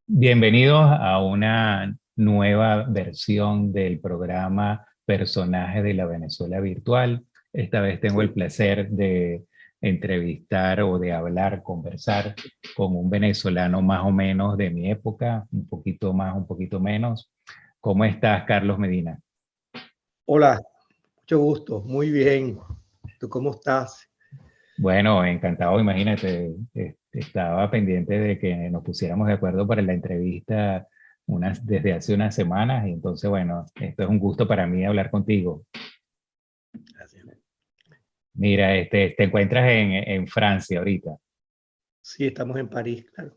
Bienvenidos a una nueva versión del programa Personajes de la Venezuela Virtual. Esta vez tengo el Sí. placer de entrevistar o de hablar, conversar con un venezolano más o menos de mi época, un poquito más, un poquito menos. ¿Cómo estás, Carlos Medina? Hola, mucho gusto, muy bien. ¿Tú cómo estás? Bueno, encantado, imagínate, estaba pendiente de que nos pusiéramos de acuerdo para la entrevista desde hace unas semanas y entonces, bueno, esto es un gusto para mí hablar contigo. Gracias. Mira, te encuentras en Francia ahorita, Sí, estamos en París, claro.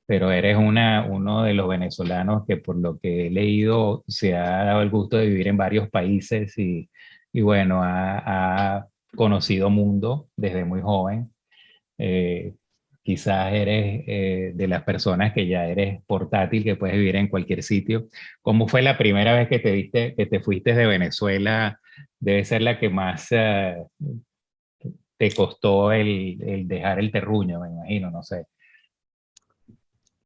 pero eres uno de los venezolanos que por lo que he leído se ha dado el gusto de vivir en varios países y bueno, ha conocido mundo desde muy joven. Eh, Quizás eres de las personas que ya eres portátil, que puedes vivir en cualquier sitio. ¿Cómo fue la primera vez que que te fuiste de Venezuela? Debe ser la que más te costó el dejar el terruño, me imagino, no sé.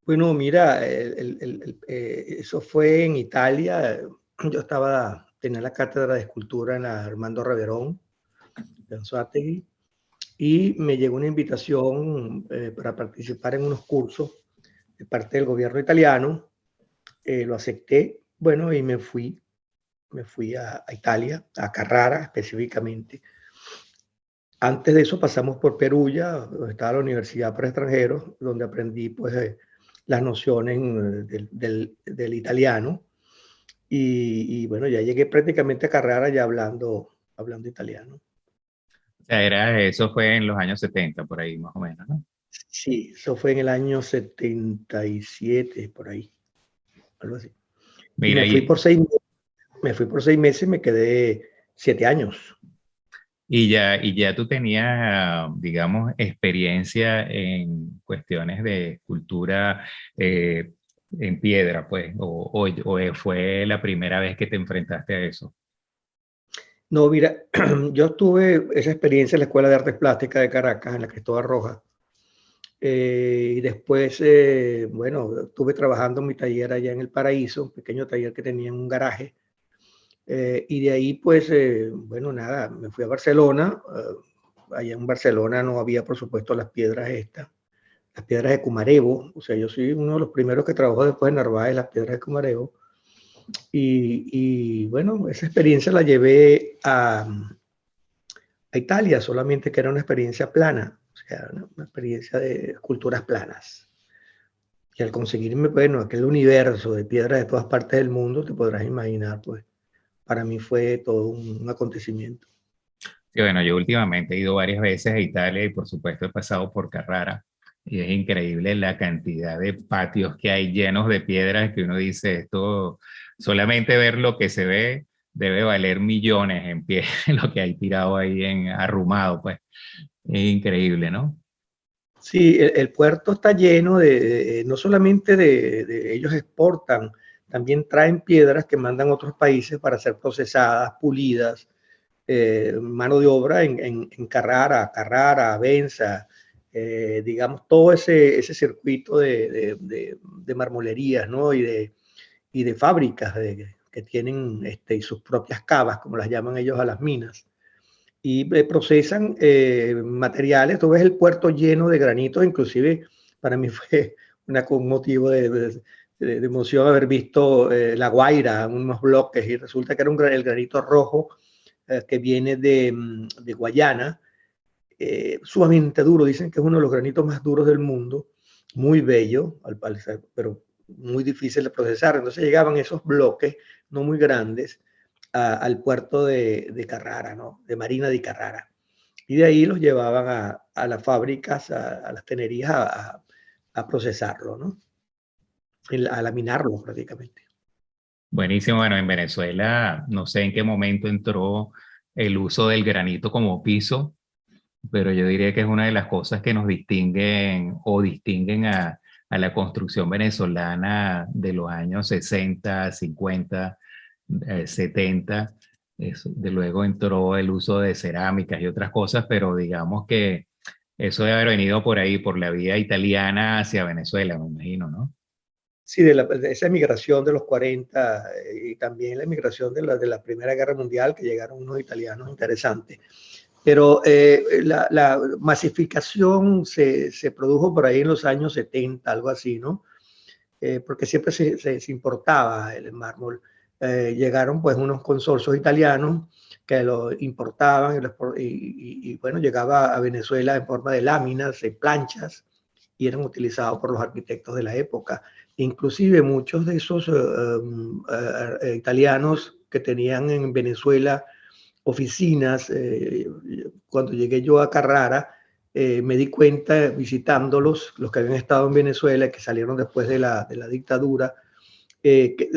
Bueno, mira, eso fue en Italia. Yo tenía la cátedra de escultura en la Armando Reverón, de Anzoátegui, y me llegó una invitación para participar en unos cursos de parte del gobierno italiano. Lo acepté, bueno, y me fui a Italia, a Carrara específicamente. Antes de eso pasamos por Perugia, donde estaba la Universidad para Extranjeros, donde aprendí pues las nociones del italiano bueno, ya llegué prácticamente a Carrara ya hablando italiano. O sea, eso fue en los años 70 por ahí más o menos, ¿no? Sí, eso fue en el año 77, por ahí, algo así. Y Mira, y, me fui por 6 meses y me quedé 7 años. y ya tú tenías, digamos, experiencia en cuestiones de cultura en piedra, pues, o fue la primera vez que te enfrentaste a eso. No, mira, yo tuve esa experiencia en la Escuela de Artes Plásticas de Caracas, en la Cristóbal Rojas. Y después, bueno, estuve trabajando en mi taller allá en El Paraíso, un pequeño taller que tenía en un garaje. Y de ahí, pues, bueno, nada, me fui a Barcelona. Allá en Barcelona no había, por supuesto, las piedras estas, las piedras de Cumarevo. O sea, yo soy uno de los primeros que trabajó después en Narváez, las piedras de Cumarevo. Bueno, esa experiencia la llevé a Italia, solamente que era una experiencia plana, o sea, una experiencia de esculturas planas. Y al conseguirme, bueno, aquel universo de piedras de todas partes del mundo, te podrás imaginar, pues para mí fue todo un acontecimiento. Sí, bueno, yo últimamente he ido varias veces a Italia y por supuesto he pasado por Carrara y es increíble la cantidad de patios que hay llenos de piedras que uno dice, esto, solamente ver lo que se ve debe valer millones en pie, lo que hay tirado ahí arrumado, pues es increíble, ¿no? Sí, el puerto está lleno no solamente ellos exportan, también traen piedras que mandan a otros países para ser procesadas, pulidas, mano de obra en Carrara, Benza, digamos, todo ese circuito de marmolerías, ¿no? Y de fábricas que tienen y sus propias cavas, como las llaman ellos a las minas, y procesan materiales. Tú ves el puerto lleno de granitos, inclusive para mí fue un motivo de emoción haber visto La Guaira, unos bloques, y resulta que era el granito rojo que viene de Guayana, sumamente duro. Dicen que es uno de los granitos más duros del mundo, muy bello, al parecer, pero muy difícil de procesar. Entonces llegaban esos bloques, no muy grandes, al puerto de Carrara, ¿no? De Marina de Carrara. Y de ahí los llevaban a las fábricas, a las tenerías, a procesarlo, ¿no? A laminarlo prácticamente. Buenísimo, bueno, en Venezuela no sé en qué momento entró el uso del granito como piso, pero yo diría que es una de las cosas que nos distinguen o distinguen a la construcción venezolana de los años 60, 50, 70. De luego entró el uso de cerámicas y otras cosas, pero digamos que eso debe haber venido por ahí, por la vía italiana hacia Venezuela, me imagino, ¿no? Sí, de esa emigración de los 40 y también la emigración de la Primera Guerra Mundial, que llegaron unos italianos interesantes. Pero la masificación se produjo por ahí en los años 70, algo así, ¿no? Porque siempre se importaba el mármol. Llegaron pues unos consorcios italianos que lo importaban y, bueno, llegaba a Venezuela en forma de láminas, en planchas, y eran utilizados por los arquitectos de la época. Inclusive muchos de esos italianos que tenían en Venezuela oficinas, cuando llegué yo a Carrara, me di cuenta visitándolos, los que habían estado en Venezuela, que salieron después de la dictadura,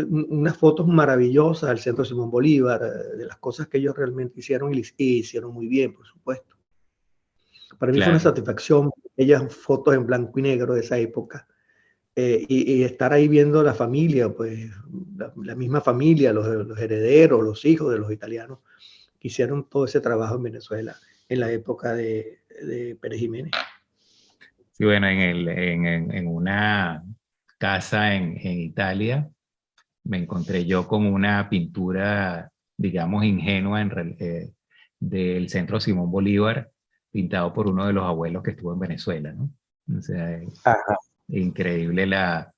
unas fotos maravillosas del Centro Simón Bolívar, de las cosas que ellos realmente hicieron y hicieron muy bien, por supuesto. Para mí fue una Claro. satisfacción, aquellas fotos en blanco y negro de esa época. Y estar ahí viendo la familia, pues la misma familia, los herederos, los hijos de los italianos, que hicieron todo ese trabajo en Venezuela en la época de Pérez Jiménez. Sí, bueno, en una casa en Italia me encontré yo con una pintura, digamos, ingenua del Centro Simón Bolívar, pintado por uno de los abuelos que estuvo en Venezuela, ¿no? O sea, Ajá. increíble la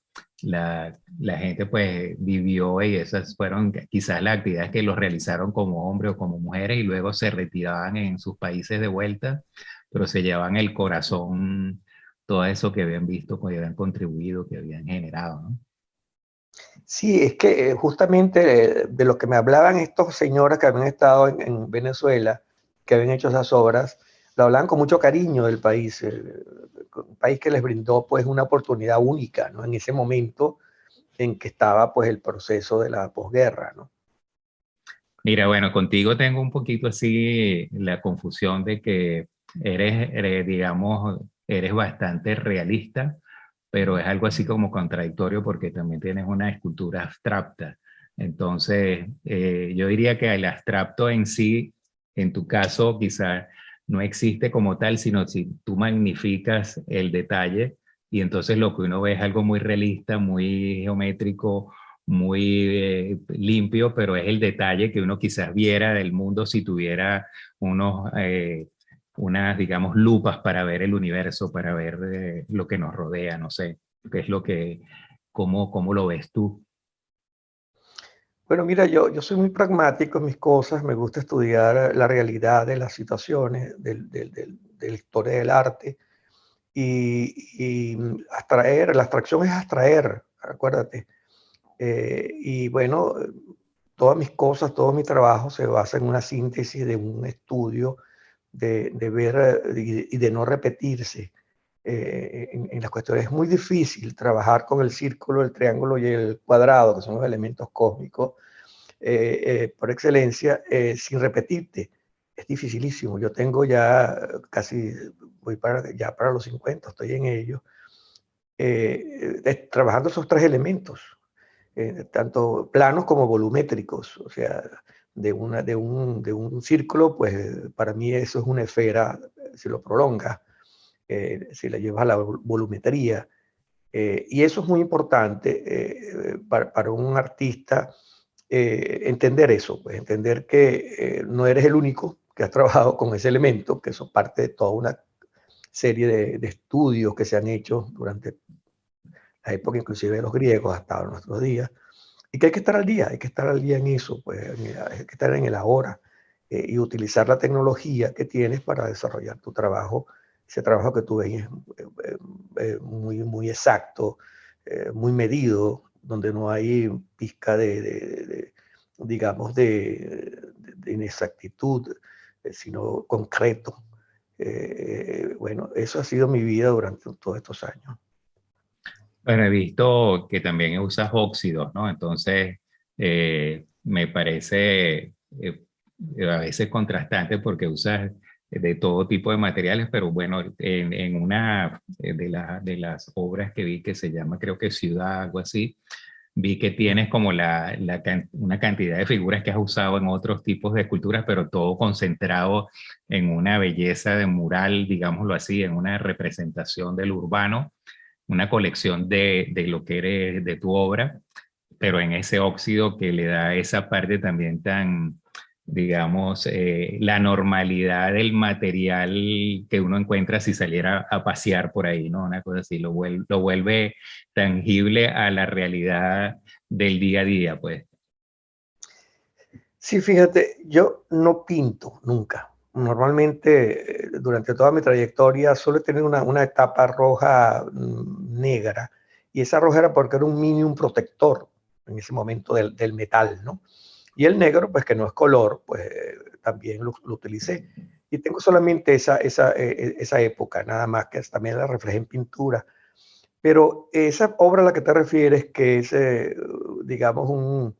gente pues vivió y esas fueron quizás las actividades que los realizaron como hombres o como mujeres y luego se retiraban en sus países de vuelta, pero se llevaban el corazón todo eso que habían visto, que habían contribuido, que habían generado, ¿no? Sí, es que justamente de lo que me hablaban estos señores que habían estado en Venezuela, que habían hecho esas obras, lo hablaban con mucho cariño del país, un país que les brindó pues una oportunidad única, ¿no? En ese momento en que estaba pues el proceso de la posguerra, ¿no? Mira, bueno, contigo tengo un poquito así la confusión de que digamos, eres bastante realista, pero es algo así como contradictorio porque también tienes una escultura abstracta. Entonces, yo diría que el abstracto en sí, en tu caso, quizás no existe como tal, sino si tú magnificas el detalle y entonces lo que uno ve es algo muy realista, muy geométrico, muy limpio, pero es el detalle que uno quizás viera del mundo si tuviera unos, unas, digamos, lupas para ver el universo, para ver lo que nos rodea, no sé, qué es lo que, cómo lo ves tú. Bueno, mira, yo soy muy pragmático en mis cosas, me gusta estudiar la realidad de las situaciones, de la historia del arte y abstraer, la abstracción es abstraer, acuérdate. Y bueno, todas mis cosas, todo mi trabajo se basa en una síntesis de un estudio, de ver y de no repetirse en las cuestiones. Es muy difícil trabajar con el círculo, el triángulo y el cuadrado, que son los elementos cósmicos, por excelencia, sin repetirte. Es dificilísimo. Yo tengo ya casi, ya para los 50, estoy en ello, trabajando esos tres elementos, tanto planos como volumétricos. O sea, de un círculo, pues para mí eso es una esfera, si lo prolongas, si la llevas a la volumetría. Y eso es muy importante para un artista, entender eso, pues entender que no eres el único que has trabajado con ese elemento, que eso es parte de toda una serie de estudios que se han hecho durante la época inclusive de los griegos hasta nuestros días, y que hay que estar al día, hay que estar al día en eso, pues hay que estar en el ahora y utilizar la tecnología que tienes para desarrollar tu trabajo, ese trabajo que tú ves muy exacto, muy medido, donde no hay pizca digamos, de inexactitud, sino concreto. Bueno, eso ha sido mi vida durante todos estos años. Bueno, he visto que también usas óxidos, ¿no? Entonces, me parece a veces contrastante porque usas de todo tipo de materiales, pero bueno, en una de las obras que vi que se llama, creo que Ciudad, algo así, vi que tienes como una cantidad de figuras que has usado en otros tipos de esculturas, pero todo concentrado en una belleza de mural, digámoslo así, en una representación del urbano una colección de lo que eres, de tu obra, pero en ese óxido que le da esa parte también tan, digamos, la normalidad del material que uno encuentra si saliera a pasear por ahí, ¿no? Una cosa así, lo vuelve tangible a la realidad del día a día, pues. Sí, fíjate, yo no pinto nunca. Normalmente, durante toda mi trayectoria, solo he tenido una etapa roja negra. Y esa roja era porque era un mínimo protector en ese momento del metal, ¿no? Y el negro, pues que no es color, pues también lo utilicé. Y tengo solamente esa época, nada más, que también la reflejé en pintura. Pero esa obra a la que te refieres, que es, digamos,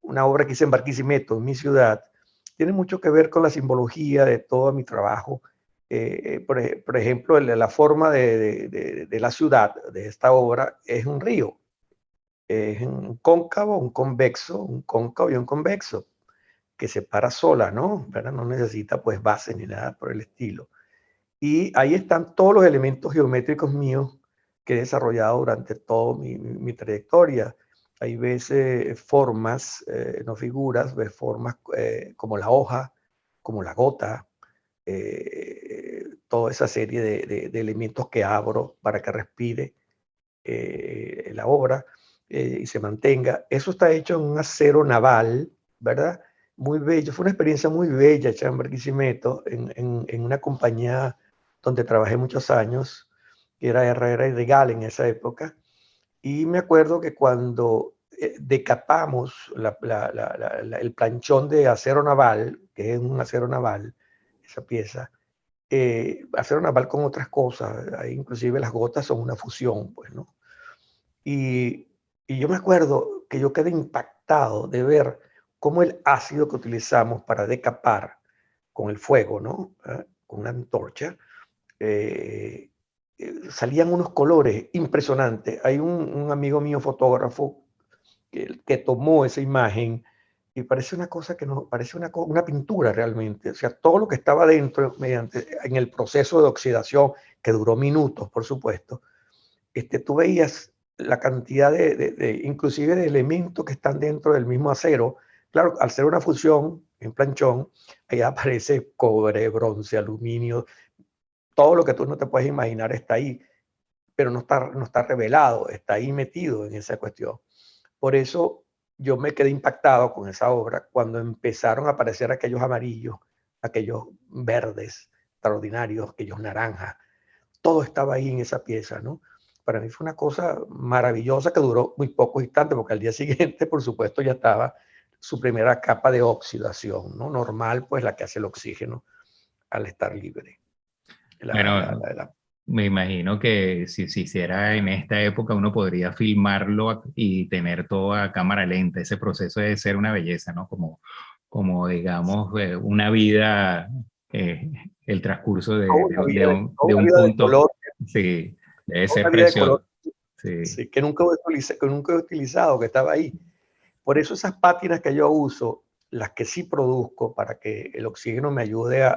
una obra que hice en Barquisimeto, en mi ciudad, tiene mucho que ver con la simbología de todo mi trabajo. Por ejemplo, la forma de la ciudad de esta obra es un río. Es un cóncavo, un cóncavo y un convexo, que se para sola, ¿no? ¿Verdad? No necesita pues base ni nada por el estilo. Y ahí están todos los elementos geométricos míos que he desarrollado durante toda mi trayectoria. Ahí ves formas, no figuras, ves formas como la hoja, como la gota, toda esa serie de elementos que abro para que respire la obra y se mantenga. Eso está hecho en un acero naval, ¿verdad? Muy bello. Fue una experiencia muy bella, hecha en Barquisimeto, en una compañía donde trabajé muchos años, que era Herrera y Regal en esa época. Y me acuerdo que cuando decapamos el planchón de acero naval, que es un acero naval, esa pieza, acero naval con otras cosas, ahí inclusive las gotas son una fusión, pues, ¿no? Y, y yo me acuerdo que yo quedé impactado de ver cómo el ácido que utilizamos para decapar con el fuego, ¿no? Con una antorcha, eh, salían unos colores impresionantes. Hay un amigo mío fotógrafo que tomó esa imagen y parece una cosa que no, parece una pintura realmente. O sea, todo lo que estaba dentro en el proceso de oxidación, que duró minutos, por supuesto, tú veías la cantidad inclusive de elementos que están dentro del mismo acero. Claro, al ser una fusión en planchón, ahí aparece cobre, bronce, aluminio, todo lo que tú no te puedes imaginar está ahí, pero no está revelado, está ahí metido en esa cuestión. Por eso yo me quedé impactado con esa obra cuando empezaron a aparecer aquellos amarillos, aquellos verdes extraordinarios, aquellos naranjas. Todo estaba ahí en esa pieza, ¿no? Para mí fue una cosa maravillosa que duró muy pocos instantes, porque al día siguiente, por supuesto, ya estaba su primera capa de oxidación, ¿no? Normal, pues la que hace el oxígeno al estar libre. Bueno, me imagino que si se hiciera en esta época, uno podría filmarlo y tener todo a cámara lenta. Ese proceso debe ser una belleza, ¿no? Como digamos, una vida, eh, el transcurso de Una un vida de punto. color, Sí, debe ser una vida de color, precioso. Sí. sí, que nunca he utilizado, que estaba ahí. Por eso esas pátinas que yo uso, las que sí produzco para que el oxígeno me ayude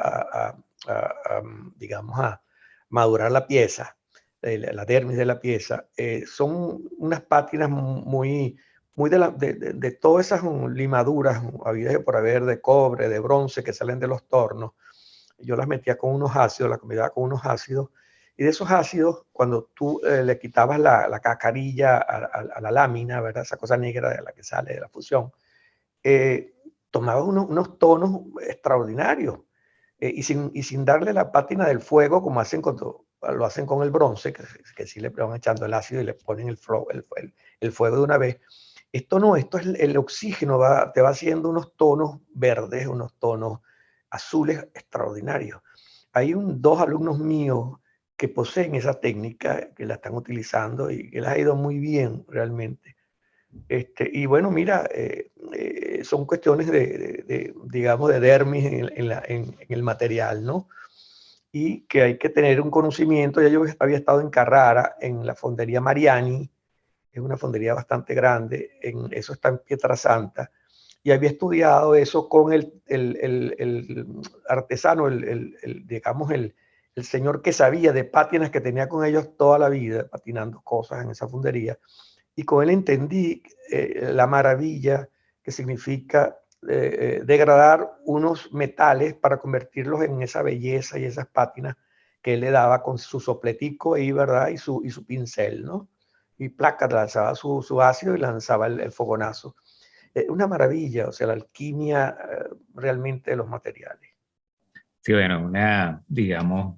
digamos, a madurar la pieza, la dermis de la pieza, son unas pátinas muy de todas esas limaduras habidas y por haber de cobre, de bronce que salen de los tornos. Yo las metía con unos ácidos, las combinaba con unos ácidos, y de esos ácidos, cuando tú le quitabas la cacarilla a la lámina, ¿verdad? Esa cosa negra de la que sale de la fusión, tomaba unos tonos extraordinarios, y sin darle la pátina del fuego, como hacen cuando lo hacen con el bronce, que sí le van echando el ácido y le ponen el fuego de una vez. Esto no, esto es el oxígeno, te va haciendo unos tonos verdes, unos tonos azules extraordinarios. Hay dos alumnos míos que poseen esa técnica, que la están utilizando y que les ha ido muy bien realmente. Y bueno, mira, son cuestiones digamos, de dermis en el material, ¿no? Y que hay que tener un conocimiento. Ya yo había estado en Carrara, en la fondería Mariani, es una fondería bastante grande, eso está en Pietrasanta, y había estudiado eso con el artesano, digamos, el señor que sabía de pátinas que tenía con ellos toda la vida, patinando cosas en esa fundería, y con él entendí la maravilla que significa degradar unos metales para convertirlos en esa belleza y esas pátinas que él le daba con su sopletico ahí, ¿verdad? Y su pincel, ¿no? Y placa, lanzaba su ácido y lanzaba el fogonazo. Una maravilla, o sea, la alquimia realmente de los materiales. Sí, bueno, digamos,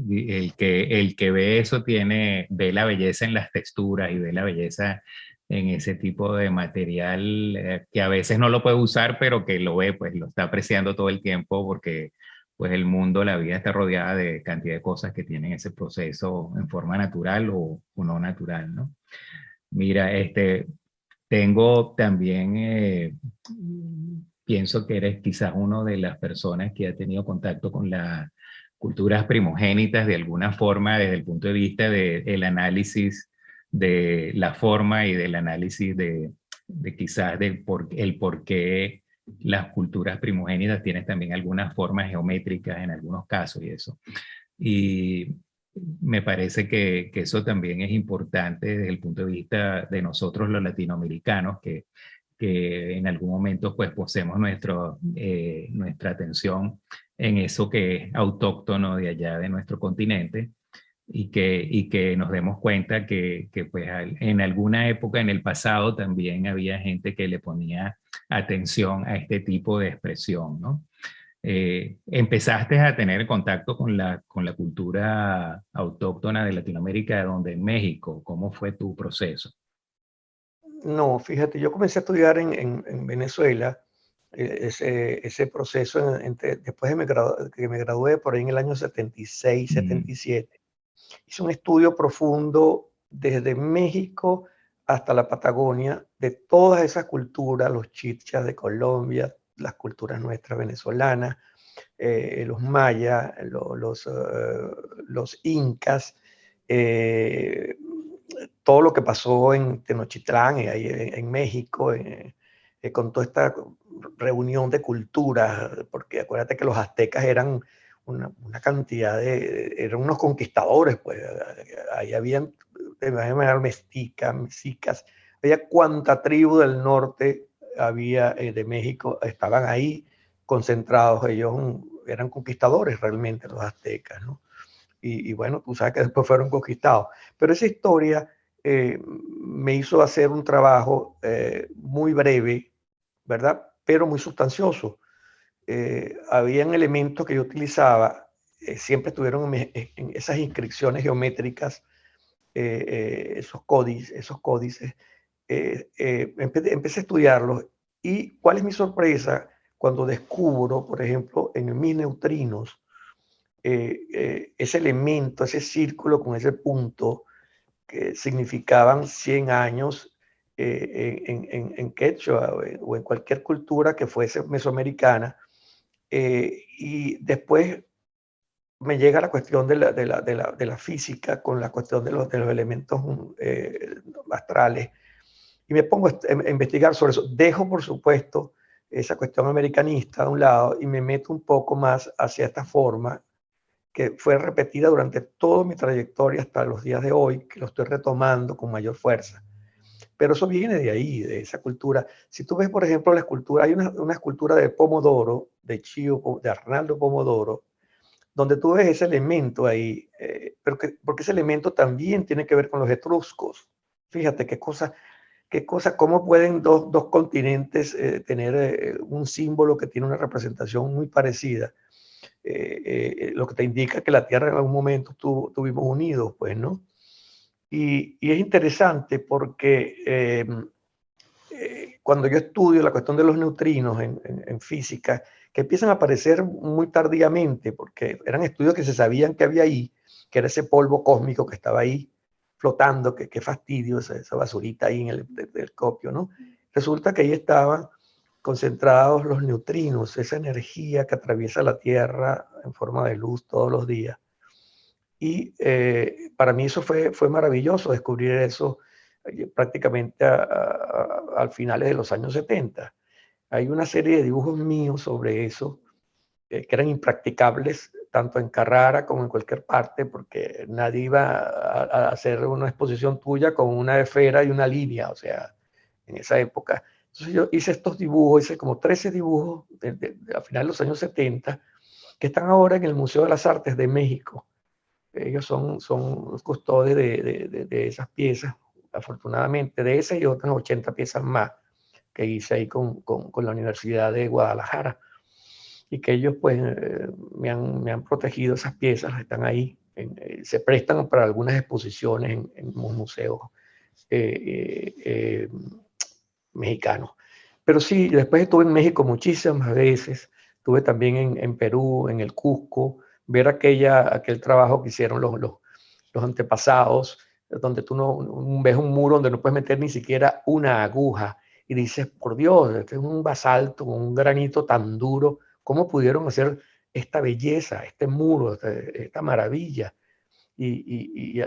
el que ve eso ve la belleza en las texturas y ve la belleza en ese tipo de material que a veces no lo puede usar, pero que lo ve, pues lo está apreciando todo el tiempo porque pues el mundo, la vida está rodeada de cantidad de cosas que tienen ese proceso en forma natural o no natural, ¿no? Mira, tengo también, pienso que eres quizás una de las personas que ha tenido contacto con las culturas primogénitas de alguna forma desde el punto de vista del análisis de la forma y del análisis de quizás el por qué las culturas primogénitas tienen también algunas formas geométricas en algunos casos y eso. Y me parece que eso también es importante desde el punto de vista de nosotros los latinoamericanos, que en algún momento pues posemos nuestra atención en eso que es autóctono de allá de nuestro continente y que nos demos cuenta que pues en alguna época en el pasado también había gente que le ponía atención a este tipo de expresión, ¿no? Empezaste a tener contacto con la cultura autóctona de Latinoamérica, donde en México, ¿cómo fue tu proceso? No, fíjate, yo comencé a estudiar en Venezuela ese proceso después que me gradué por ahí en el año 76, Mm, 77. Hice un estudio profundo desde México hasta la Patagonia de todas esas culturas, los chichas de Colombia, las culturas nuestras venezolanas, los mayas, los incas, eh, todo lo que pasó en Tenochtitlán, ahí en México, con toda esta reunión de culturas, porque acuérdate que los aztecas eran una cantidad eran unos conquistadores, pues ahí habían, mexicas, había cuanta tribu del norte había de México, estaban ahí concentrados, ellos eran conquistadores realmente los aztecas, ¿no? Y bueno, tú sabes que después fueron conquistados. Pero esa historia me hizo hacer un trabajo muy breve, ¿verdad? Pero muy sustancioso. Habían elementos que yo utilizaba, siempre estuvieron en esas inscripciones geométricas, esos códices. Empecé a estudiarlos y cuál es mi sorpresa cuando descubro, por ejemplo, en mis neutrinos, ese elemento, ese círculo con ese punto que significaban 100 años en quechua o en cualquier cultura que fuese mesoamericana. Y después me llega la cuestión de la física con la cuestión de los elementos astrales y me pongo a investigar sobre eso. Dejo, por supuesto, esa cuestión americanista a un lado y me meto un poco más hacia esta forma que fue repetida durante toda mi trayectoria hasta los días de hoy, que lo estoy retomando con mayor fuerza. Pero eso viene de ahí, de esa cultura. Si tú ves, por ejemplo, la escultura, hay una escultura de Pomodoro, de de Arnaldo Pomodoro, donde tú ves ese elemento ahí, pero porque ese elemento también tiene que ver con los etruscos. Fíjate qué cosa, cómo pueden dos continentes tener un símbolo que tiene una representación muy parecida. Lo que te indica que la Tierra en algún momento estuvimos unidos, pues, ¿no? Y es interesante porque cuando yo estudio la cuestión de los neutrinos en física, que empiezan a aparecer muy tardíamente, porque eran estudios que se sabían que había ahí, que era ese polvo cósmico que estaba ahí flotando, que fastidio, esa basurita ahí en el telescopio, ¿no? Resulta que ahí estaban concentrados los neutrinos, esa energía que atraviesa la Tierra en forma de luz todos los días. Y para mí eso fue maravilloso descubrir eso prácticamente al finales de los años 70. Hay una serie de dibujos míos sobre eso que eran impracticables tanto en Carrara como en cualquier parte, porque nadie iba a hacer una exposición tuya con una esfera y una línea, o sea, en esa época. Entonces yo hice estos dibujos, hice como 13 dibujos a finales de los años 70, que están ahora en el Museo de las Artes de México. Ellos son los custodios de esas piezas, afortunadamente, de esas y otras 80 piezas más que hice ahí con la Universidad de Guadalajara. Y que ellos pues me han protegido esas piezas, están ahí, se prestan para algunas exposiciones en museos mexicanos. Pero sí, después estuve en México muchísimas veces, estuve también en Perú, en el Cusco, ver aquel trabajo que hicieron los antepasados, donde tú no ves un muro donde no puedes meter ni siquiera una aguja y dices, por Dios, este es un basalto con un granito tan duro, ¿cómo pudieron hacer esta belleza, este muro, esta maravilla? Y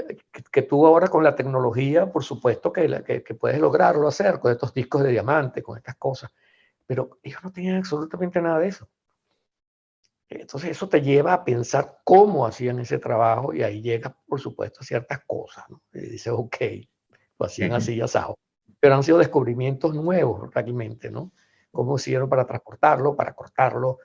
que tú ahora con la tecnología, por supuesto que puedes lograrlo hacer con estos discos de diamante, con estas cosas, pero ellos no tenían absolutamente nada de eso. Entonces eso te lleva a pensar cómo hacían ese trabajo y ahí llegas, por supuesto, a ciertas cosas, ¿no? Y dices, ok, lo hacían así y asado. Pero han sido descubrimientos nuevos realmente, ¿no? Cómo hicieron para transportarlo, para cortarlo,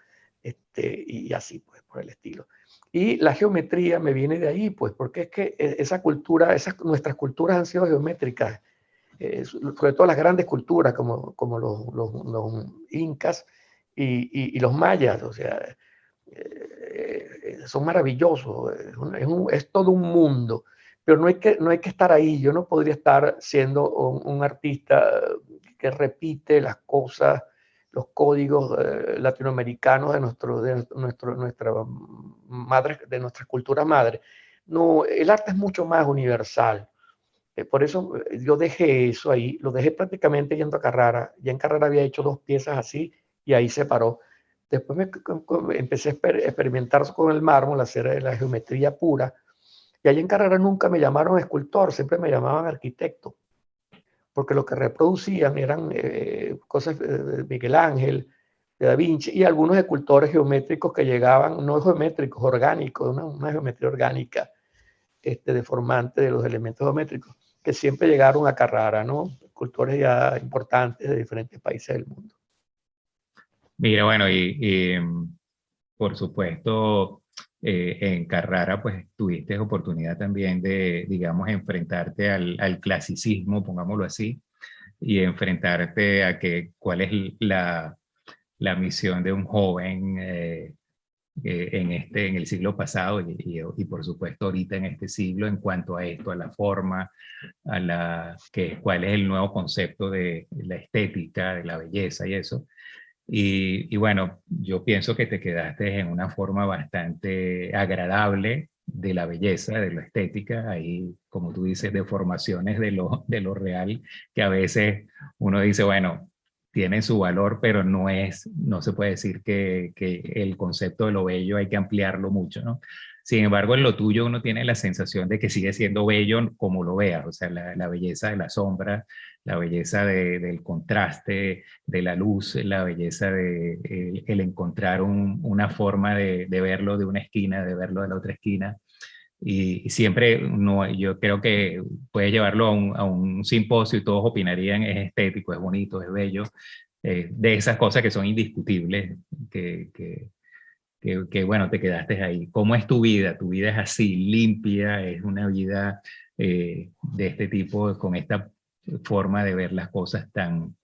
y así, pues, por el estilo. Y la geometría me viene de ahí, pues, porque es que esa cultura, nuestras culturas han sido geométricas, sobre todo las grandes culturas como los incas y los mayas, o sea, son maravillosos, es todo un mundo, pero no hay que estar ahí. Yo no podría estar siendo un artista que repite las cosas, los códigos latinoamericanos nuestra madre, de nuestra cultura madre. No, el arte es mucho más universal. Por eso yo dejé eso ahí, lo dejé prácticamente yendo a Carrara. Ya en Carrara había hecho 2 piezas así y ahí se paró. Después empecé a experimentar con el mármol, hacer la geometría pura. Y allá en Carrara nunca me llamaron escultor, siempre me llamaban arquitecto, porque lo que reproducían eran cosas de Miguel Ángel, de Da Vinci, y algunos escultores geométricos que llegaban, no geométricos, orgánicos, una geometría orgánica, deformante de los elementos geométricos, que siempre llegaron a Carrara, ¿no? Escultores ya importantes de diferentes países del mundo. Mira, bueno, por supuesto, en Carrara, pues tuviste oportunidad también de, digamos, enfrentarte al clasicismo, pongámoslo así, y enfrentarte a cuál es la misión de un joven en el siglo pasado y por supuesto ahorita en este siglo en cuanto a esto, a la forma, cuál es el nuevo concepto de la estética, de la belleza y eso. Y bueno, yo pienso que te quedaste en una forma bastante agradable de la belleza, de la estética. Hay, como tú dices, deformaciones de lo real, que a veces uno dice, bueno, tiene su valor, pero no se puede decir que el concepto de lo bello hay que ampliarlo mucho, ¿no? Sin embargo, en lo tuyo uno tiene la sensación de que sigue siendo bello como lo veas, o sea, la belleza de la sombra, la belleza del contraste, de la luz, la belleza de el encontrar una forma de verlo de una esquina, de verlo de la otra esquina. Y siempre yo creo que puedes llevarlo a un simposio y todos opinarían, es estético, es bonito, es bello, de esas cosas que son indiscutibles, bueno, te quedaste ahí. ¿Cómo es tu vida? ¿Tu vida es así, limpia? ¿Es una vida de este tipo, con esta forma de ver las cosas tan,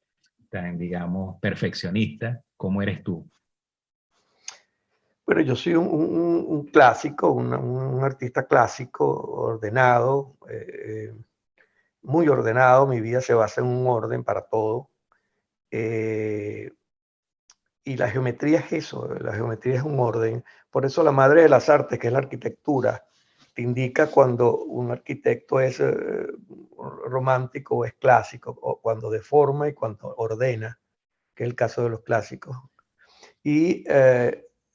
digamos, perfeccionista? ¿Cómo eres tú? Bueno, yo soy un clásico, un artista clásico, ordenado, muy ordenado. Mi vida se basa en un orden para todo. Y la geometría es eso, la geometría es un orden. Por eso la madre de las artes, que es la arquitectura, te indica cuando un arquitecto es romántico o es clásico, o cuando deforma y cuando ordena, que es el caso de los clásicos. Y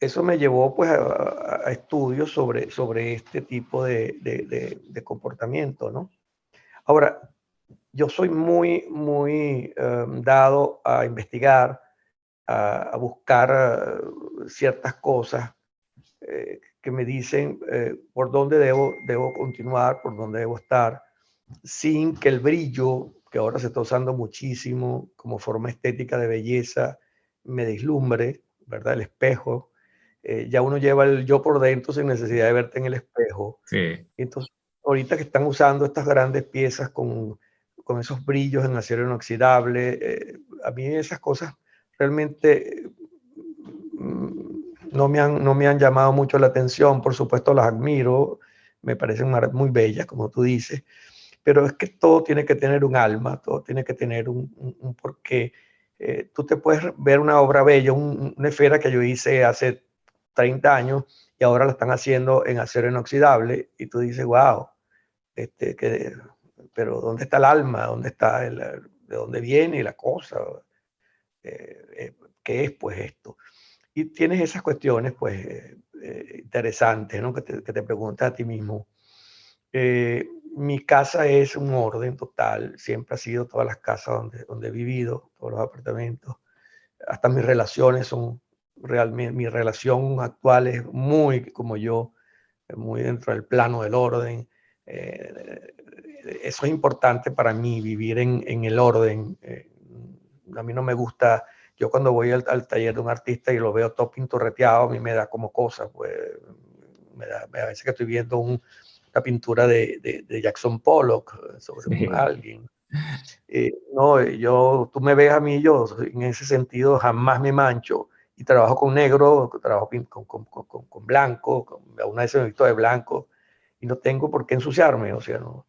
eso me llevó pues a estudios sobre este tipo de comportamiento, ¿no? Ahora, yo soy muy dado a investigar, a buscar ciertas cosas que me dicen por dónde debo continuar, por dónde debo estar, sin que el brillo, que ahora se está usando muchísimo como forma estética de belleza, me deslumbre, ¿verdad? El espejo. Ya uno lleva el yo por dentro sin necesidad de verte en el espejo. Sí. Entonces, ahorita que están usando estas grandes piezas con esos brillos en acero inoxidable, a mí esas cosas realmente no me han llamado mucho la atención. Por supuesto las admiro, me parecen muy bellas, como tú dices, pero es que todo tiene que tener un alma, todo tiene que tener un porqué. Tú te puedes ver una obra bella, una esfera que yo hice hace 30 años y ahora la están haciendo en acero inoxidable y tú dices, wow, pero ¿dónde está el alma? ¿Dónde está de dónde viene la cosa? ¿Qué es pues esto? Y tienes esas cuestiones pues interesantes, ¿no? Que te preguntas a ti mismo. Mi casa es un orden total, siempre ha sido todas las casas donde he vivido, todos los apartamentos, hasta mis relaciones son realmente, mi relación actual es muy como yo, muy dentro del plano del orden. Eh, Eso es importante para mí, vivir en el orden. A mí no me gusta, yo cuando voy al taller de un artista y lo veo todo pinturreteado, a mí me da como cosa, pues a veces que estoy viendo una pintura de Jackson Pollock sobre Sí. alguien. No, tú me ves a mí, yo en ese sentido jamás me mancho y trabajo con negro, trabajo con blanco, una vez me he visto de blanco y no tengo por qué ensuciarme, o sea, no.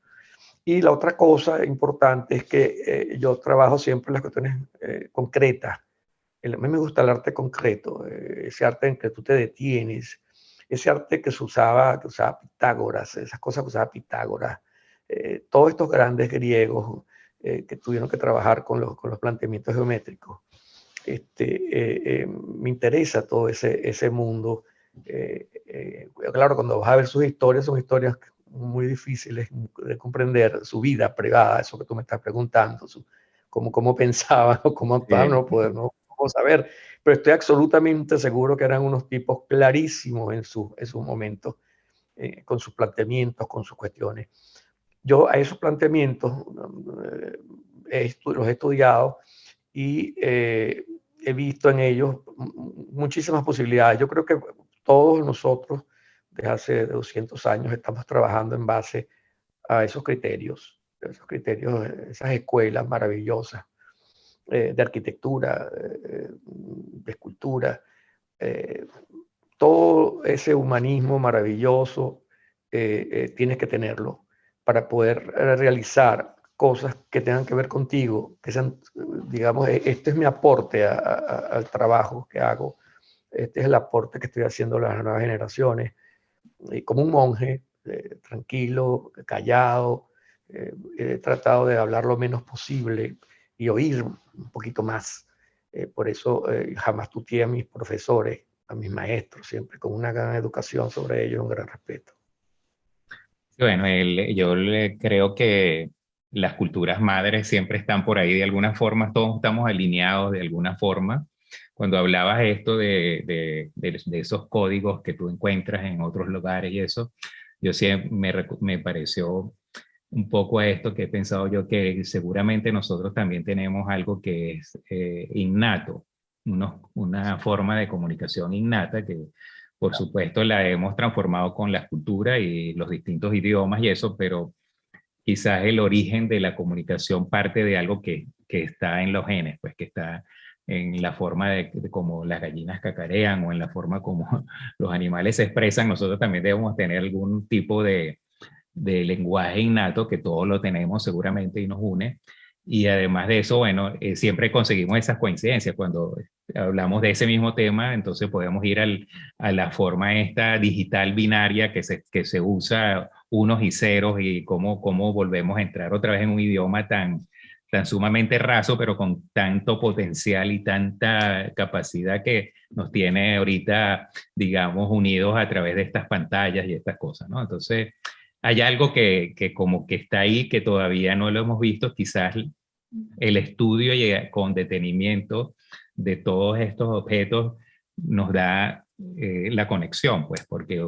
Y la otra cosa importante es que yo trabajo siempre en las cuestiones concretas. A mí me gusta el arte concreto, ese arte en que tú te detienes, ese arte que usaba Pitágoras, esas cosas que usaba Pitágoras, todos estos grandes griegos que tuvieron que trabajar con los planteamientos geométricos. Me interesa todo ese mundo. Claro, cuando vas a ver sus historias, son historias muy difíciles de comprender, su vida privada, eso que tú me estás preguntando, cómo pensaban o cómo actuaban, Sí. no podemos saber, pero estoy absolutamente seguro que eran unos tipos clarísimos en sus momentos, con sus planteamientos, con sus cuestiones. Yo a esos planteamientos los he estudiado y he visto en ellos muchísimas posibilidades. Yo creo que todos nosotros desde hace 200 años estamos trabajando en base a esos criterios, esas escuelas maravillosas de arquitectura, de escultura, eh, todo ese humanismo maravilloso tienes que tenerlo para poder realizar cosas que tengan que ver contigo, que sean, digamos, este es mi aporte al trabajo que hago, este es el aporte que estoy haciendo a las nuevas generaciones, y como un monje, tranquilo, callado, he tratado de hablar lo menos posible y oír un poquito más. Por eso jamás tuteé a mis profesores, a mis maestros, siempre con una gran educación sobre ellos, un gran respeto. Bueno, creo que las culturas madres siempre están por ahí de alguna forma, todos estamos alineados de alguna forma. Cuando hablabas esto de esos códigos que tú encuentras en otros lugares y eso, yo siempre me pareció un poco a esto que he pensado yo, que seguramente nosotros también tenemos algo que es innato, una forma de comunicación innata que por supuesto la hemos transformado con la cultura y los distintos idiomas y eso, pero quizás el origen de la comunicación parte de algo que está en los genes, pues que está en la forma de cómo las gallinas cacarean o en la forma como los animales se expresan. Nosotros también debemos tener algún tipo de lenguaje innato que todos lo tenemos seguramente y nos une. Y además de eso, bueno, siempre conseguimos esas coincidencias. Cuando hablamos de ese mismo tema, entonces podemos ir a la forma esta digital binaria que se usa unos y ceros y cómo volvemos a entrar otra vez en un idioma tan sumamente raso, pero con tanto potencial y tanta capacidad que nos tiene ahorita, digamos, unidos a través de estas pantallas y estas cosas, ¿no? Entonces, hay algo que como que está ahí, que todavía no lo hemos visto, quizás el estudio con detenimiento de todos estos objetos nos da la conexión, pues, porque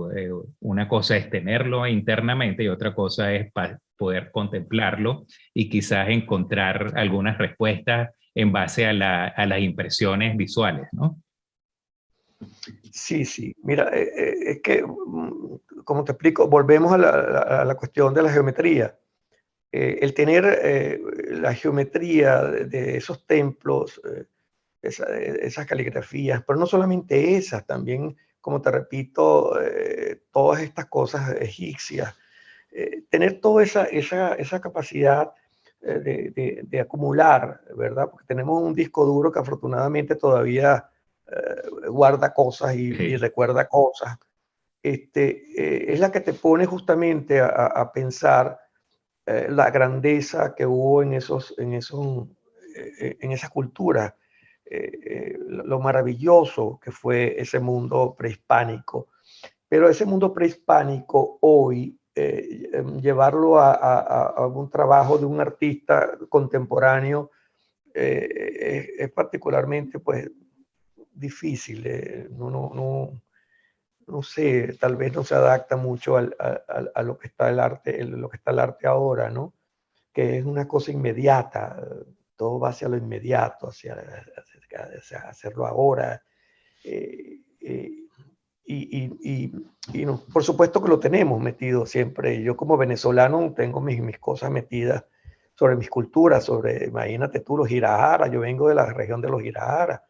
una cosa es tenerlo internamente y otra cosa es poder contemplarlo y quizás encontrar algunas respuestas en base a las impresiones visuales, ¿no? Sí, sí. Mira, es que, como te explico, volvemos a la cuestión de la geometría. El tener la geometría de esos templos, esas caligrafías, pero no solamente esas, también, como te repito, todas estas cosas egipcias, tener toda esa capacidad de acumular, ¿verdad? Porque tenemos un disco duro que afortunadamente todavía guarda cosas y Sí. recuerda cosas. Es la que te pone justamente a pensar la grandeza que hubo en esa cultura, lo maravilloso que fue ese mundo prehispánico. Pero ese mundo prehispánico hoy, llevarlo a un trabajo de un artista contemporáneo es particularmente pues, difícil. No sé, tal vez no se adapta mucho a lo que está el arte, lo que está el arte ahora, ¿no? Que es una cosa inmediata, todo va hacia lo inmediato, hacia hacerlo ahora. Eh, eh, y no, por supuesto que lo tenemos metido siempre. Yo como venezolano tengo mis cosas metidas sobre mis culturas, imagínate tú, los Girajara, yo vengo de la región de los Girajara,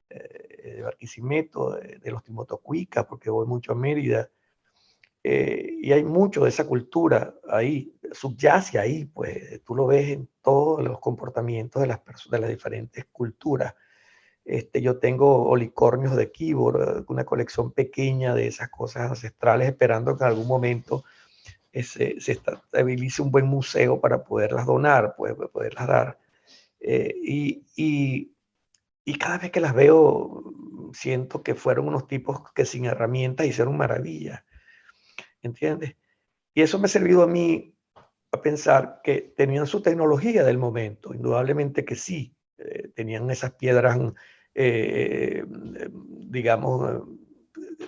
de Barquisimeto, de los Timotocuicas, porque voy mucho a Mérida, y hay mucho de esa cultura ahí, subyace ahí, pues tú lo ves en todos los comportamientos de las personas, de las diferentes culturas. Yo tengo olicornios de Kibor, una colección pequeña de esas cosas ancestrales, esperando que en algún momento se estabilice un buen museo para poderlas donar, pues, poderlas dar. Eh, y, y, y cada vez que las veo, siento que fueron unos tipos que sin herramientas hicieron maravillas, ¿entiendes? Y eso me ha servido a mí a pensar que tenían su tecnología del momento, indudablemente que sí, tenían esas piedras, digamos,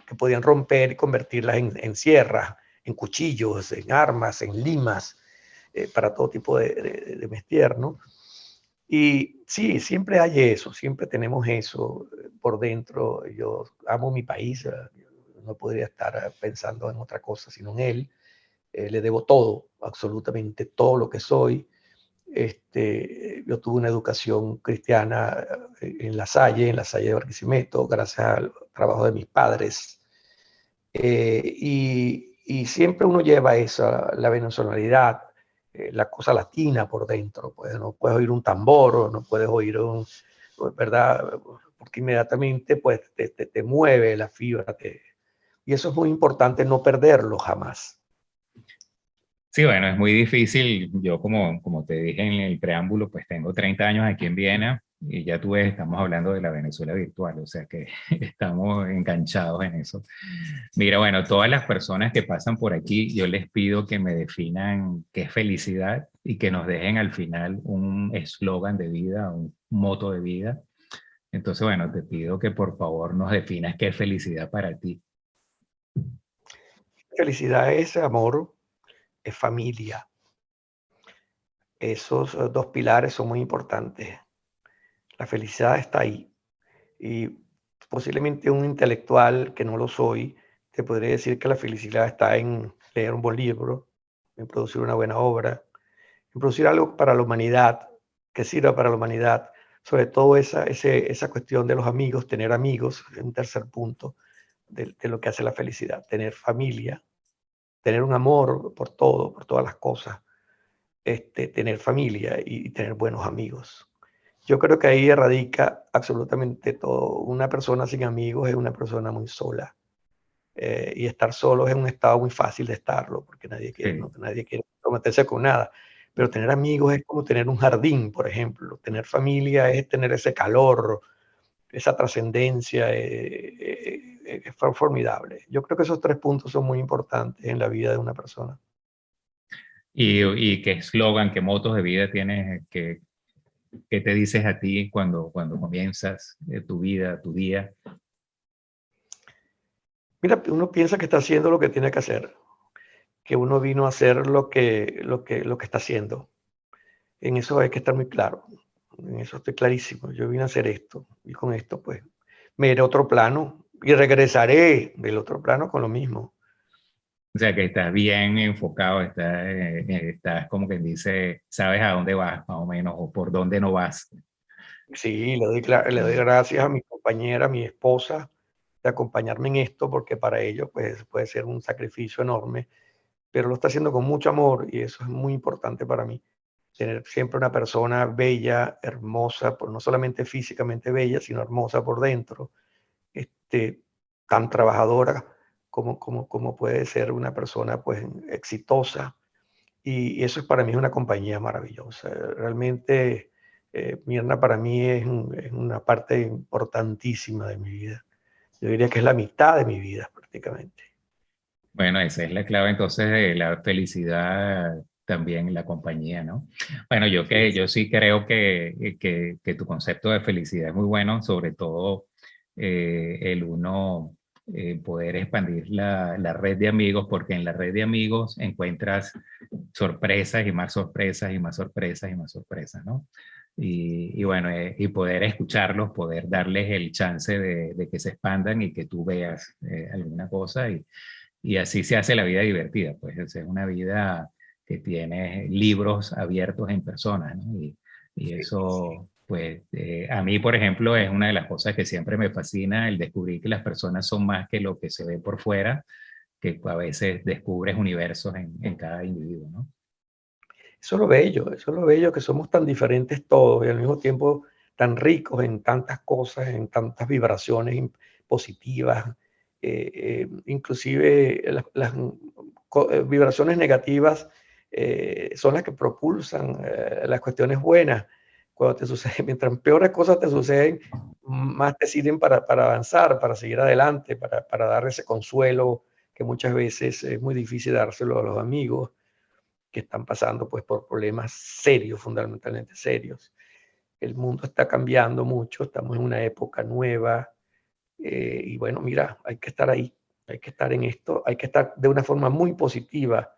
que podían romper y convertirlas en sierras, en cuchillos, en armas, en limas, para todo tipo de mestier, ¿no? Y sí, siempre hay eso, siempre tenemos eso por dentro. Yo amo mi país, no podría estar pensando en otra cosa sino en él. Le debo todo, absolutamente todo lo que soy. Yo tuve una educación cristiana en la Salle de Barquisimeto, gracias al trabajo de mis padres. Y siempre uno lleva esa, la venezolanidad, la cosa latina por dentro. Pues no puedes oír un tambor, no puedes oír un, ¿verdad? Porque inmediatamente pues te mueve la fibra. Y eso es muy importante no perderlo jamás. Sí, bueno, es muy difícil. Yo, como te dije en el preámbulo, pues tengo 30 años aquí en Viena y ya tú ves, estamos hablando de la Venezuela virtual, o sea que estamos enganchados en eso. Mira, bueno, todas las personas que pasan por aquí, yo les pido que me definan qué es felicidad y que nos dejen al final un eslogan de vida, un moto de vida. Entonces, bueno, te pido que por favor nos definas qué es felicidad para ti. Felicidad es amor, es familia. Esos dos pilares son muy importantes. La felicidad está ahí. Y posiblemente un intelectual que no lo soy, te podría decir que la felicidad está en leer un buen libro, en producir una buena obra, en producir algo para la humanidad, que sirva para la humanidad. Sobre todo esa cuestión de los amigos, tener amigos, es un tercer punto de lo que hace la felicidad. Tener familia, tener un amor por todo, por todas las cosas, tener familia y tener buenos amigos. Yo creo que ahí radica absolutamente todo. Una persona sin amigos es una persona muy sola. Y estar solo es un estado muy fácil de estarlo, porque nadie quiere, Sí. no, nadie quiere comprometerse con nada. Pero tener amigos es como tener un jardín, por ejemplo. Tener familia es tener ese calor, esa trascendencia, es formidable. Yo creo que esos tres puntos son muy importantes en la vida de una persona. Y qué eslogan, qué motos de vida tienes, qué te dices a ti cuando comienzas tu vida, tu día. Mira, uno piensa que está haciendo lo que tiene que hacer, que uno vino a hacer lo que está haciendo. En eso hay que estar muy claro. En eso estoy clarísimo. Yo vine a hacer esto y con esto pues me iré a otro plano y regresaré del otro plano con lo mismo. O sea, que estás bien enfocado, estás como quien dice, sabes a dónde vas más o menos o por dónde no vas. Sí, le doy gracias a mi compañera, a mi esposa, de acompañarme en esto, porque para ellos pues puede ser un sacrificio enorme, pero lo está haciendo con mucho amor y eso es muy importante para mí. Tener siempre una persona bella, hermosa, no solamente físicamente bella, sino hermosa por dentro, este, tan trabajadora como puede ser una persona pues exitosa. Y eso es para mí es una compañía maravillosa. Realmente Mirna para mí es una parte importantísima de mi vida. Yo diría que es la mitad de mi vida prácticamente. Bueno, esa es la clave entonces de la felicidad también en la compañía, ¿no? Bueno, Sí, yo sí creo que tu concepto de felicidad es muy bueno, sobre todo el uno poder expandir la red de amigos, porque en la red de amigos encuentras sorpresas y más sorpresas y más sorpresas y más sorpresas, ¿no? Y bueno, y poder escucharlos, poder darles el chance de que se expandan y que tú veas alguna cosa y así se hace la vida divertida, pues es una vida que tiene libros abiertos en personas, ¿no? Y sí, sí. eso, pues a mí, por ejemplo, es una de las cosas que siempre me fascina, el descubrir que las personas son más que lo que se ve por fuera, que a veces descubres universos en cada individuo, ¿no? Eso es lo bello, que somos tan diferentes todos y al mismo tiempo tan ricos en tantas cosas, en tantas vibraciones positivas, inclusive vibraciones negativas son las que propulsan las cuestiones buenas. Cuando te sucede, mientras peores cosas te suceden, más te sirven para avanzar, para seguir adelante, para dar ese consuelo que muchas veces es muy difícil dárselo a los amigos que están pasando pues por problemas serios, fundamentalmente serios. El mundo está cambiando mucho, estamos en una época nueva y bueno, mira, hay que estar ahí, hay que estar en esto, hay que estar de una forma muy positiva,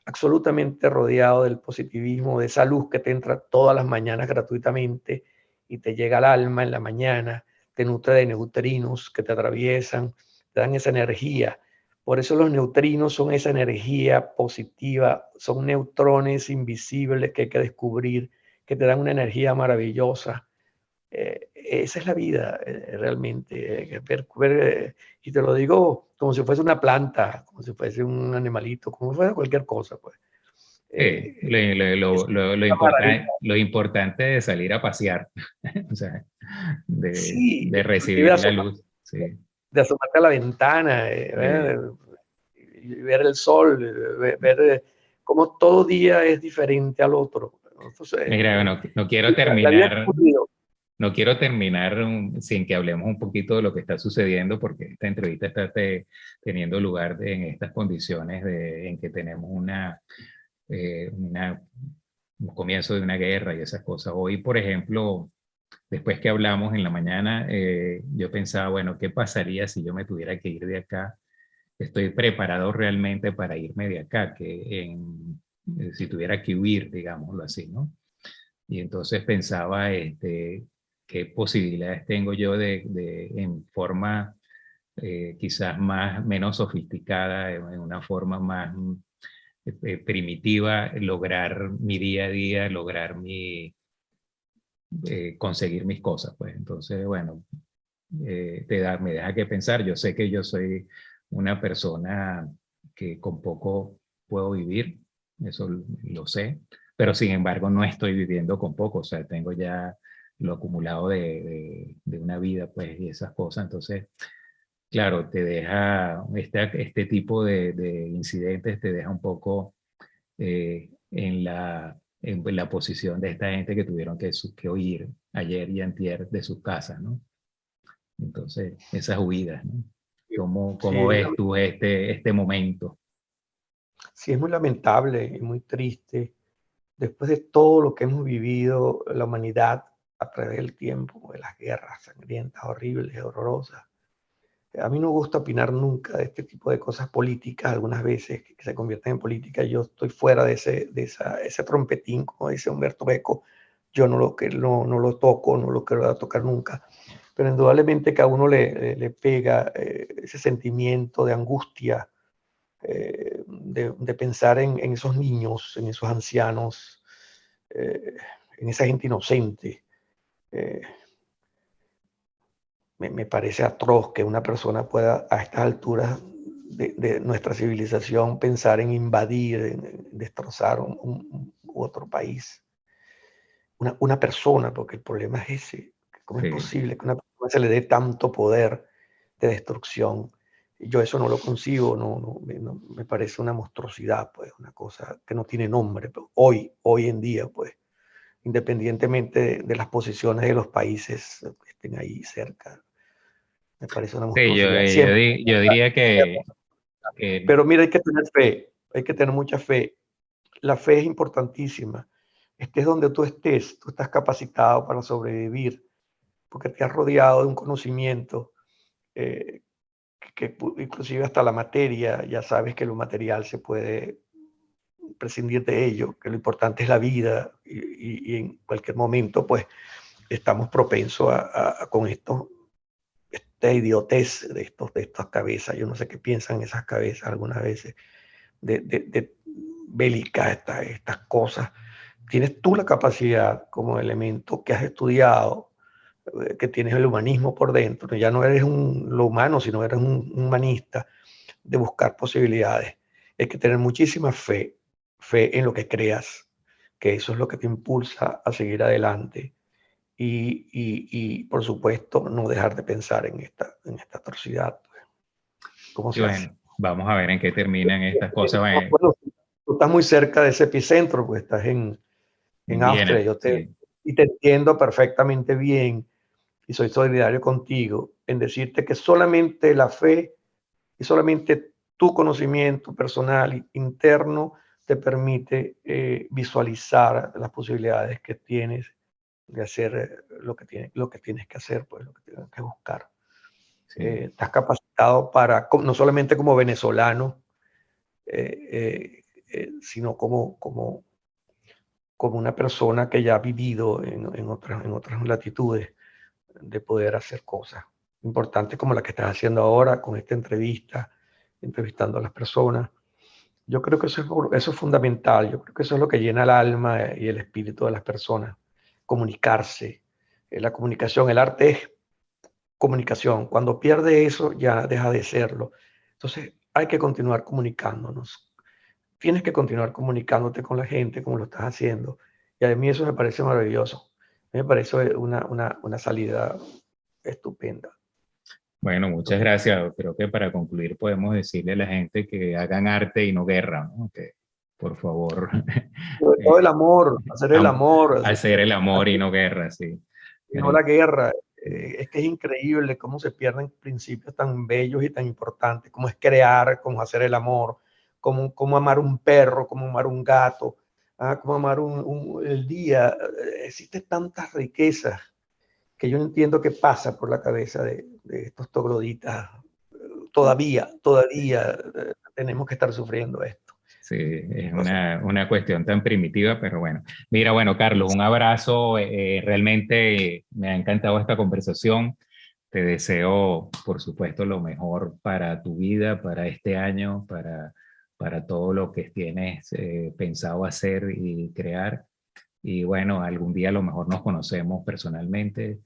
absolutamente rodeado del positivismo, de esa luz que te entra todas las mañanas gratuitamente y te llega al alma en la mañana, te nutre de neutrinos que te atraviesan, te dan esa energía. Por eso los neutrinos son esa energía positiva, son neutrones invisibles que hay que descubrir, que te dan una energía maravillosa. Esa es la vida realmente. Y te lo digo como si fuese una planta, como si fuese un animalito, como si fuese cualquier cosa. Pues. Sí, Es una maravilla. lo importante de salir a pasear, o sea, Sí, de inclusive recibir la luz, sí. de asomarte a la ventana, y ver el sol, ver cómo todo día es diferente al otro. Entonces, Mira, bueno, no quiero la vida es terminar, curiosa. no quiero terminar sin que hablemos un poquito de lo que está sucediendo, porque esta entrevista está teniendo lugar en estas condiciones en que tenemos una, un comienzo de una guerra y esas cosas. Hoy, por ejemplo, después que hablamos en la mañana, yo pensaba, bueno, ¿qué pasaría si yo me tuviera que ir de acá? Estoy preparado realmente para irme de acá, si tuviera que huir, digámoslo así, ¿no? Y entonces pensaba, qué posibilidades tengo yo en forma quizás menos sofisticada, en una forma más primitiva, lograr mi día a día, conseguir mis cosas, pues. Entonces, bueno, me deja que pensar. Yo sé que yo soy una persona que con poco puedo vivir, eso lo sé, pero sin embargo no estoy viviendo con poco, o sea, tengo ya lo acumulado de una vida, pues, y esas cosas. Entonces, claro, te deja, este tipo de incidentes te deja un poco en la posición de esta gente que tuvieron que huir ayer y antier de sus casas, ¿no? Entonces, esas huidas, ¿no? ¿Cómo Sí, ves tú este momento? sí, es muy lamentable y muy triste. Después de todo lo que hemos vivido, la humanidad a través del tiempo, de las guerras sangrientas, horribles, horrorosas, A mí no me gusta opinar nunca de este tipo de cosas políticas, algunas veces que se convierten en política. Yo estoy fuera de ese trompetín, como dice Humberto Eco. Yo no lo toco, no lo quiero tocar nunca. Pero indudablemente que a uno le pega ese sentimiento de angustia, de pensar en esos niños, en esos ancianos, en esa gente inocente. Eh, me parece atroz que una persona pueda a estas alturas de nuestra civilización pensar en invadir, en destrozar otro país. Una persona, porque el problema es ese. ¿Cómo es Sí. posible que a una persona se le dé tanto poder de destrucción? Yo eso no lo concibo, me parece una monstruosidad, pues, una cosa que no tiene nombre. Pero hoy en día, pues, independientemente de las posiciones de los países que estén ahí cerca, me parece una Sí, monstruosidad. Siempre. yo diría que Pero mira, hay que tener fe, hay que tener mucha fe. La fe es importantísima. Estés donde tú estés, tú estás capacitado para sobrevivir, porque te has rodeado de un conocimiento eh, inclusive hasta la materia, ya sabes que lo material se puede prescindir de ello, que lo importante es la vida y en cualquier momento pues estamos propensos con esta idiotez de estas cabezas. Yo no sé qué piensan esas cabezas algunas veces de bélicas, estas cosas. Tienes tú la capacidad como elemento que has estudiado, que tienes el humanismo por dentro, ya no eres lo humano, sino eres un humanista, de buscar posibilidades. Hay que tener muchísima fe en lo que creas, que eso es lo que te impulsa a seguir adelante. Y por supuesto, no dejar de pensar en esta atrocidad. ¿Cómo y se hace? bueno, vamos a ver en qué terminan estas cosas. Bueno, tú estás muy cerca de ese epicentro, pues estás en En Austria. Viena, sí. Y te entiendo perfectamente bien y soy solidario contigo en decirte que solamente la fe y solamente tu conocimiento personal interno te permite visualizar las posibilidades que tienes de hacer lo que tienes que hacer, pues lo que tienes que buscar. Sí. Estás capacitado para, no solamente como venezolano, sino como una persona que ya ha vivido en otras latitudes, de poder hacer cosas importantes como la que estás haciendo ahora con esta entrevista, entrevistando a las personas. Yo creo que eso es fundamental, yo creo que eso es lo que llena el alma y el espíritu de las personas, comunicarse. La comunicación, el arte es comunicación. Cuando pierde eso, ya deja de serlo. Entonces, hay que continuar comunicándonos. Tienes que continuar comunicándote con la gente como lo estás haciendo. Y a mí eso me parece maravilloso. Me parece una salida estupenda. Bueno, muchas estupenda. gracias. Creo que para concluir podemos decirle a la gente que hagan arte y no guerra, ¿no? Que por favor Sobre todo el amor, hacer el am- amor, hacer el amor y no guerra, sí. y no la guerra. Es que es increíble cómo se pierden principios tan bellos y tan importantes, como es crear, como hacer el amor, como amar un perro, como amar un gato, como amar el día. Existen tantas riquezas que yo no entiendo qué pasa por la cabeza de estos trogloditas. Todavía tenemos que estar sufriendo esto. Sí, es O sea, una cuestión tan primitiva, pero bueno. Mira, bueno, Carlos, un abrazo. Realmente me ha encantado esta conversación. Te deseo, por supuesto, lo mejor para tu vida, para este año, para todo lo que tienes pensado hacer y crear. Y bueno, algún día a lo mejor nos conocemos personalmente.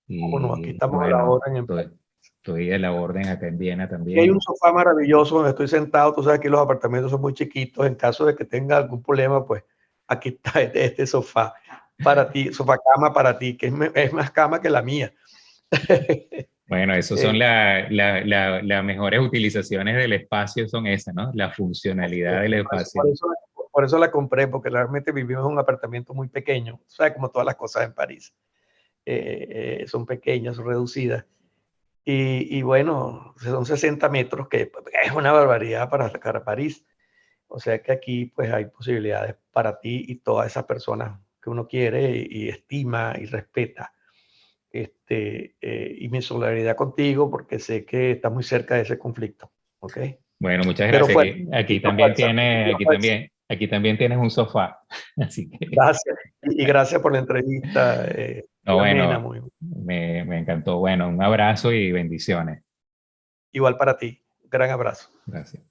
bueno, aquí Y estamos a la bueno, orden. estoy a la orden acá en Viena Aquí hay un también. sofá maravilloso donde estoy sentado. Tú sabes que los apartamentos son muy chiquitos. En caso de que tenga algún problema, pues aquí está este sofá para ti, sofá cama para ti, que es más cama que la mía. Bueno, esas son Eh, las mejores utilizaciones del espacio, son esas, ¿no? La funcionalidad del por eso, espacio. por eso- por eso la compré, porque realmente vivimos en un apartamento muy pequeño. O sea, como todas las cosas en París. Son pequeñas, son reducidas. Y bueno, son 60 metros, que es una barbaridad para sacar a París. O sea que aquí pues hay posibilidades para ti y todas esas personas que uno quiere y estima y respeta. y mi solidaridad contigo, porque sé que estás muy cerca de ese conflicto. ¿Ok? Bueno, muchas Pero gracias. fue Aquí también tienes un sofá. Así que, gracias. Y gracias por la entrevista. no, Muy amena, bueno, muy. me encantó. Bueno, un abrazo y bendiciones. Igual para ti. Gran abrazo. Gracias.